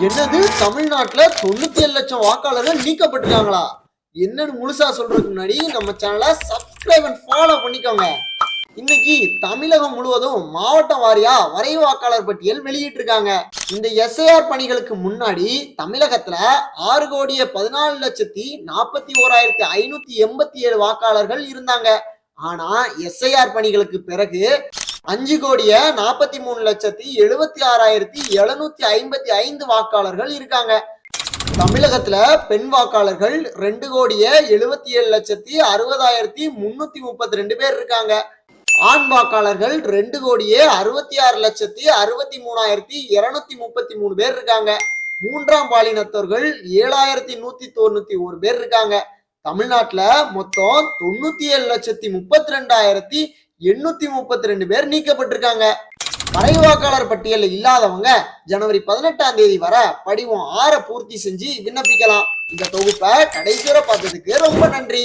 என்னது தமிழ்நாட்டுல 97 லட்சம் வாக்காளர்கள் நீக்கப்பட்டிருக்காங்களா? என்னன்னு முழுசா சொல்றதுக்கு முன்னாடி நம்ம சேனலை சப்ஸ்கிரைப் அண்ட் ஃபாலோ பண்ணிக்கோங்க. இன்னைக்கு தமிழகம் முழுவதும் மாவட்டம் வாரியா வரைவு வாக்காளர் பட்டியல் வெளியிட்டு இருக்காங்க. இந்த எஸ்ஐஆர் பணிகளுக்கு முன்னாடி தமிழகத்துல 6,14,41,587 வாக்காளர்கள் இருந்தாங்க. ஆனா எஸ்ஐஆர் பணிகளுக்கு பிறகு 5,43,76,755 வாக்காளர்கள் இருக்காங்க. தமிழகத்துல பெண் வாக்காளர்கள் 2,77,60,332 பேர் இருக்காங்க. ஆண் வாக்காளர்கள் 2,66,63,233 பேர் இருக்காங்க. மூன்றாம் பாலினத்தவர்கள் 7,191 பேர் இருக்காங்க. தமிழ்நாட்டுல மொத்தம் 97,32,832 பேர் நீக்கப்பட்டிருக்காங்க. வரைவு வாக்காளர் பட்டியலில் இல்லாதவங்க ஜனவரி 18ஆம் தேதி வரை படிவம் 6 பூர்த்தி செஞ்சு விண்ணப்பிக்கலாம். இந்த தொகுப்பை கடைசி வரை பார்த்ததுக்கு ரொம்ப நன்றி.